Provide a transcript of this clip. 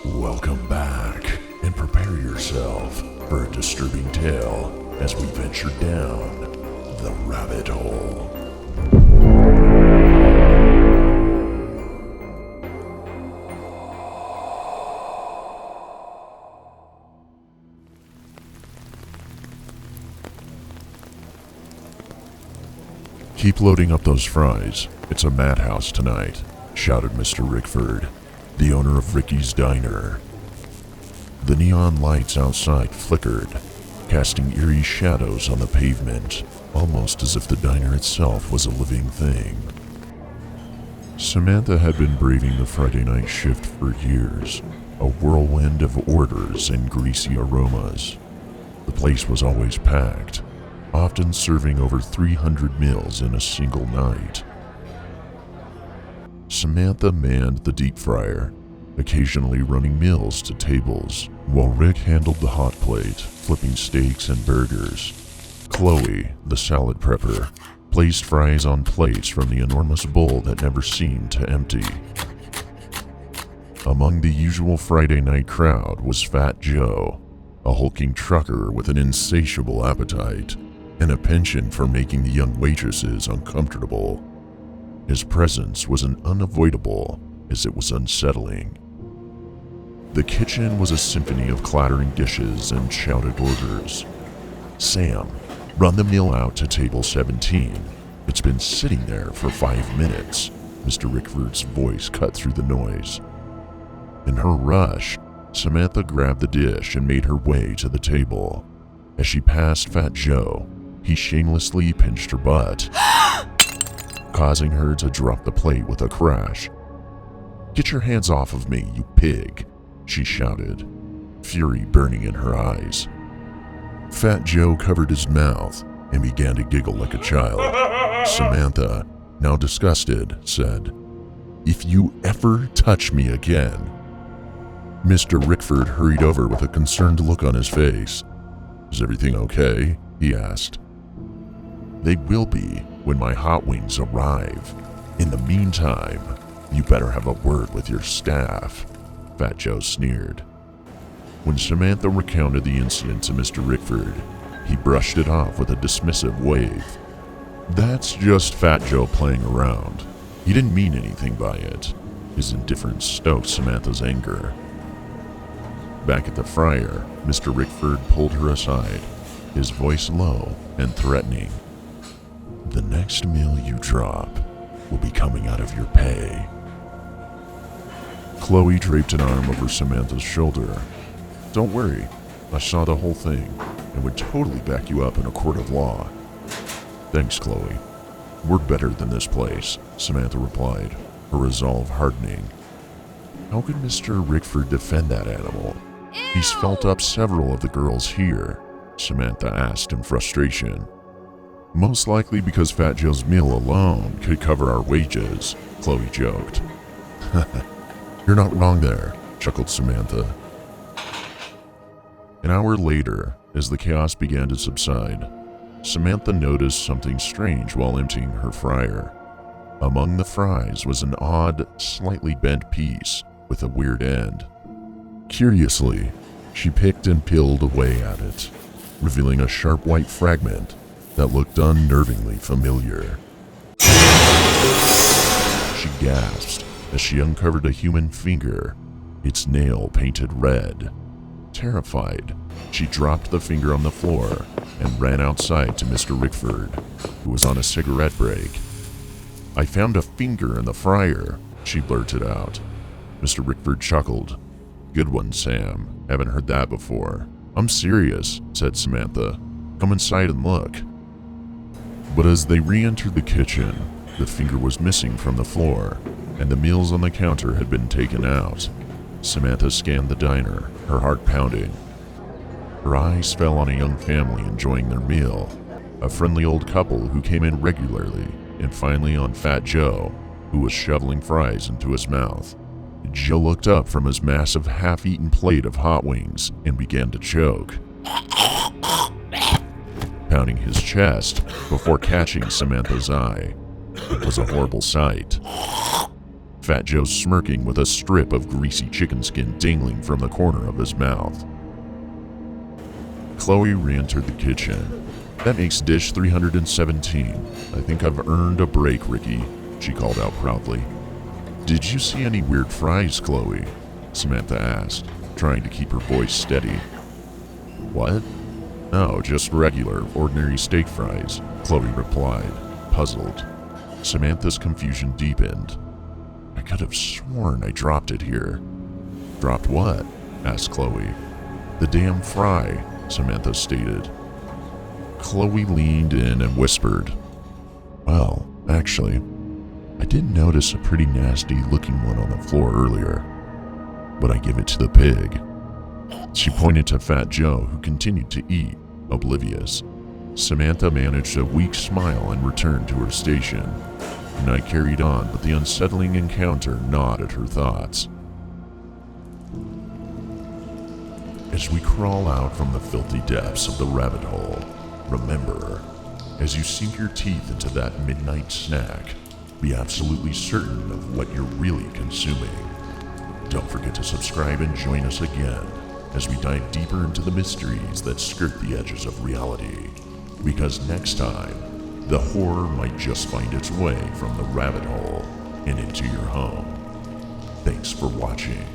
Welcome back, and prepare yourself for a disturbing tale as we venture down the rabbit hole. "Keep loading up those fries. It's a madhouse tonight," shouted Mr. Rickford, the owner of Ricky's Diner. The neon lights outside flickered, casting eerie shadows on the pavement, almost as if the diner itself was a living thing. Samantha had been braving the Friday night shift for years, a whirlwind of orders and greasy aromas. The place was always packed, often serving over 300 meals in a single night. Samantha manned the deep fryer, occasionally running meals to tables, while Rick handled the hot plate, flipping steaks and burgers. Chloe, the salad prepper, placed fries on plates from the enormous bowl that never seemed to empty. Among the usual Friday night crowd was Fat Joe, a hulking trucker with an insatiable appetite and a penchant for making the young waitresses uncomfortable. His presence was as unavoidable as it was unsettling. The kitchen was a symphony of clattering dishes and shouted orders. "Sam, run the meal out to table 17. It's been sitting there for 5 minutes." Mr. Rickford's voice cut through the noise. In her rush, Samantha grabbed the dish and made her way to the table. As she passed Fat Joe, he shamelessly pinched her butt, causing her to drop the plate with a crash. "Get your hands off of me, you pig," she shouted, fury burning in her eyes. Fat Joe covered his mouth and began to giggle like a child. Samantha, now disgusted, said, "If you ever touch me again." Mr. Rickford hurried over with a concerned look on his face. "Is everything okay?" he asked. "They will be when my hot wings arrive. In the meantime, you better have a word with your staff," Fat Joe sneered. When Samantha recounted the incident to Mr. Rickford, he brushed it off with a dismissive wave. "That's just Fat Joe playing around. He didn't mean anything by it." His indifference stoked Samantha's anger. Back at the fryer, Mr. Rickford pulled her aside, his voice low and threatening. "The next meal you drop will be coming out of your pay." Chloe draped an arm over Samantha's shoulder. "Don't worry, I saw the whole thing and would totally back you up in a court of law." "Thanks, Chloe. We're better than this place," Samantha replied, her resolve hardening. "How could Mr. Rickford defend that animal? He's felt up several of the girls here," Samantha asked in frustration. "Most likely because Fat Joe's meal alone could cover our wages," Chloe joked. "You're not wrong there," chuckled Samantha. An hour later, as the chaos began to subside, Samantha noticed something strange while emptying her fryer. Among the fries was an odd, slightly bent piece with a weird end. Curiously, she picked and peeled away at it, revealing a sharp white fragment that looked unnervingly familiar. She gasped as she uncovered a human finger, its nail painted red. Terrified, she dropped the finger on the floor and ran outside to Mr. Rickford, who was on a cigarette break. "I found a finger in the fryer," she blurted out. Mr. Rickford chuckled. "Good one, Sam. Haven't heard that before." "I'm serious," said Samantha. "Come inside and look." But as they re-entered the kitchen, the finger was missing from the floor, and the meals on the counter had been taken out. Samantha scanned the diner, her heart pounding. Her eyes fell on a young family enjoying their meal, a friendly old couple who came in regularly, and finally on Fat Joe, who was shoveling fries into his mouth. Joe looked up from his massive half-eaten plate of hot wings and began to choke, pounding his chest before catching Samantha's eye. It was a horrible sight. Fat Joe smirking with a strip of greasy chicken skin dangling from the corner of his mouth. Chloe re-entered the kitchen. That makes dish 317. I think I've earned a break, Ricky, she called out proudly. Did you see any weird fries, Chloe? Samantha asked, trying to keep her voice steady. What? No, just regular, ordinary steak fries, Chloe replied, puzzled. Samantha's confusion deepened. I could have sworn I dropped it here. Dropped what? Asked Chloe. The damn fry, Samantha stated. Chloe leaned in and whispered, well, actually, I did notice a pretty nasty looking one on the floor earlier, but I give it to the pig. She pointed to Fat Joe, who continued to eat, oblivious. Samantha managed a weak smile and returned to her station. The night carried on, but the unsettling encounter gnawed at her thoughts. As we crawl out from the filthy depths of the rabbit hole, remember, as you sink your teeth into that midnight snack, be absolutely certain of what you're really consuming. Don't forget to subscribe and join us again as we dive deeper into the mysteries that skirt the edges of reality. Because next time, the horror might just find its way from the rabbit hole and into your home. Thanks for watching.